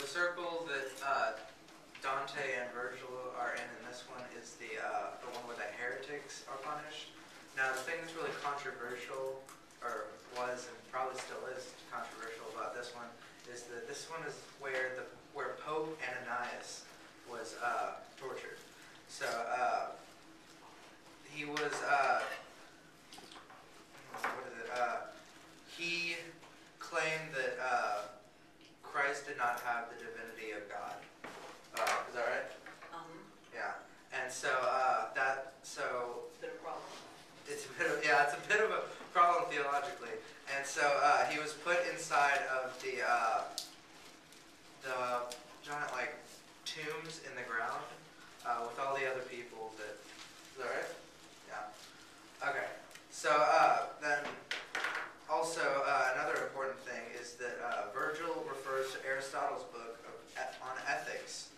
circle that Dante and Virgil are in this one is the one where the heretics are punished. Now, the thing that's really controversial, or was and probably still is controversial about this one, is that this one is where Pope Ananias was tortured. So he was he claimed that Christ did not have the divinity of God. Is that right? Yeah. And so bit of a problem. It's a bit of a problem theologically. And so he was put inside of the giant tombs in the ground with all the other people that. Is that right? Yeah. Okay. So then also another important thing is that Virgil refers to Aristotle's book on ethics,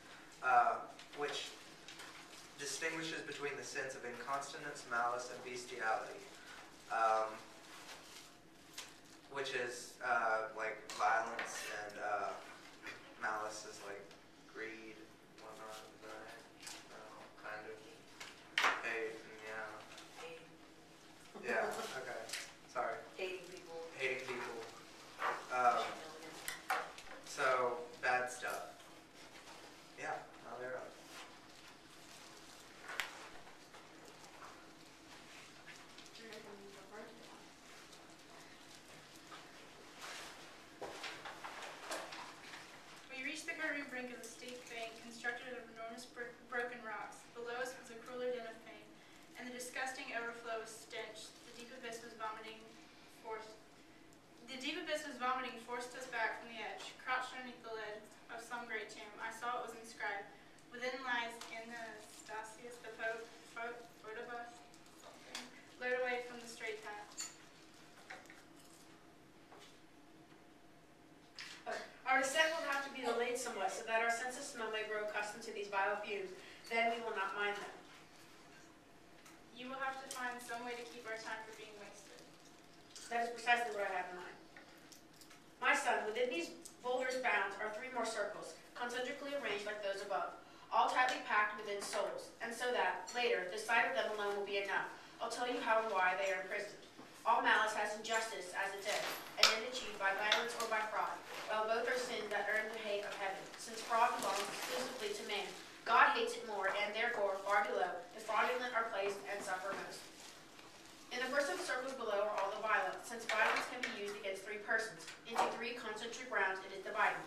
which distinguishes between the sins of incontinence, malice, and bestiality, which is like violence, and malice is like greed, whatnot, right? Kind of hate, Hate. yeah, okay, sorry. Hating people. Hating people. So, bad stuff. Yeah, now they're up. We reached the curving brink of the steep bank, constructed of enormous broken rocks. Below us was a crueler den of pain, and the disgusting overflow of stench. The deep abyss was vomiting forced us back from the edge. Crouched underneath the lid of some great tomb, I saw it was inscribed. Within lies Anastasius, the Pope, Photobus, something, lured away from the straight path. Our descent will have to be delayed somewhat, so that our sense of smell may grow accustomed to these vile fumes. Then we will not mind them. You will have to find some way to keep our time from being wasted. That is precisely what I have in mind. My son, within these boulders' bounds are 3 more circles, concentrically arranged like those above, all tightly packed within souls, and so that, later, the sight of them alone will be enough. I'll tell you how and why they are imprisoned. All malice has injustice as its end, an end achieved by violence or by fraud, while both are sins that earn the hate of heaven. Since fraud belongs exclusively to man, God hates it more, and therefore, far below, the fraudulent are placed and suffer most. In the first of the circles below are all the violent. Since violence can be used against 3 persons, into 3 concentric rounds it is divided.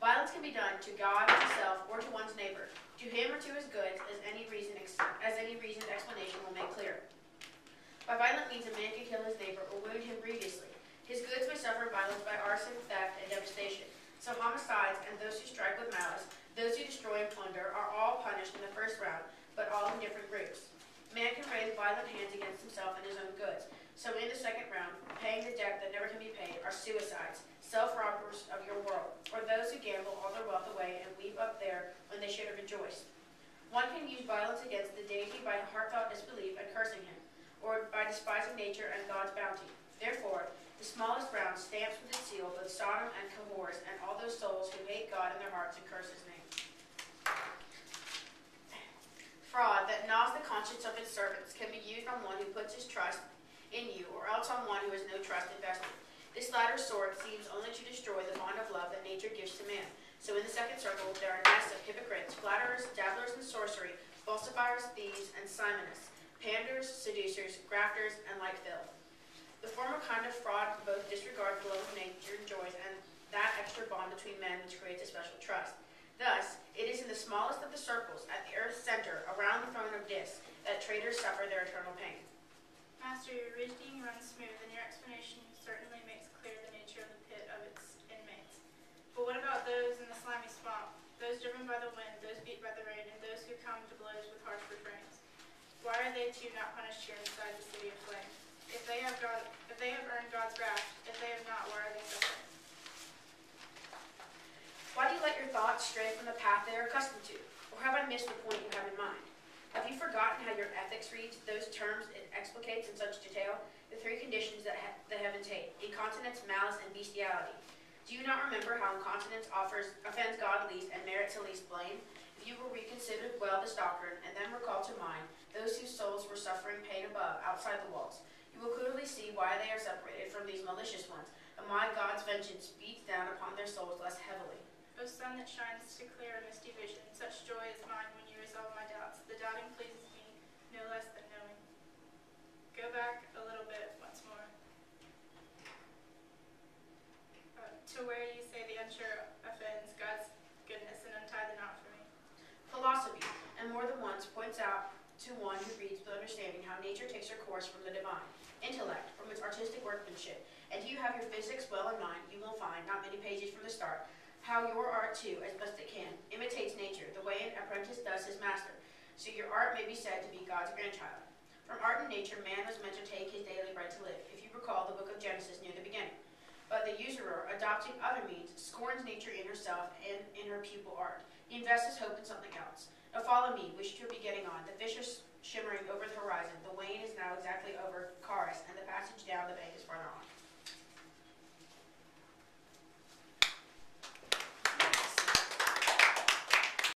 Violence can be done to God, to self, or to one's neighbor, to him or to his goods, as any reasoned explanation will make clear. By violent means a man can kill his neighbor or wound him grievously. His goods may suffer violence by arson, theft, and devastation. So homicides and those who strike with malice, those who destroy and plunder, are all punished in the first round, but all in different groups. Man can raise violent hands against himself and his own goods. So in the second round, paying the debt that never can be paid, are suicides, self-robbers of your world, or those who gamble all their wealth away and weep up there when they should have rejoiced. One can use violence against the deity by heartfelt disbelief and cursing him, or by despising nature and God's bounty. Therefore, the smallest round stamps with its seal both Sodom and Gomorrah and all those souls who hate God in their hearts and curse his name. Fraud that gnaws the conscience of its servants can be used on one who puts his trust in you, or else on one who has no trust invested. This latter sort seems only to destroy the bond of love that nature gives to man. So in the second circle there are nests of hypocrites, flatterers, dabblers in sorcery, falsifiers, thieves, and simonists, panders, seducers, grafters, and like filth. The former kind of fraud both disregards the love of nature enjoys and that extra bond between men which creates a special trust. Thus, it is in the smallest of the circles, at the earth's center, around the throne of Dis, that traitors suffer their eternal pain. Master, your reasoning runs smooth, and your explanation certainly makes clear the nature of the pit of its inmates. But what about those in the slimy swamp, those driven by the wind, those beat by the rain, and those who come to blows with harsh refrains? Why are they too not punished here inside the city of flame? If they have earned God's wrath, if they have not, why are they suffering? Why do you let your thoughts stray from the path they are accustomed to? Or have I missed the point you have in mind? Have you forgotten how your ethics reads those terms it explicates in such detail? The 3 conditions that the heavens hate: incontinence, malice, and bestiality. Do you not remember how incontinence offends God least and merits the least blame? If you will reconsider well this doctrine, and then recall to mind those whose souls were suffering pain above, outside the walls, you will clearly see why they are separated from these malicious ones, and why God's vengeance beats down upon their souls less heavily. O sun that shines to clear a misty vision, such joy is mine when you resolve my doubts. The doubting pleases me no less than knowing. Go back a little bit once more. To where you say the unsure offends God's goodness, and untie the knot for me. Philosophy, and more than once points out to one who reads with understanding how nature takes her course from the divine. Intellect, from its artistic workmanship. And do you have your physics well in mind, you will find, not many pages from the start, how your art too, as best it can, imitates nature, the way an apprentice does his master. So your art may be said to be God's grandchild. From art and nature, man was meant to take his daily bread to live, if you recall the book of Genesis near the beginning. But the usurer, adopting other means, scorns nature in herself and in her pupil art. He invests his hope in something else. Now follow me, wish to be getting on. The fish are shimmering over the horizon. The wane is now exactly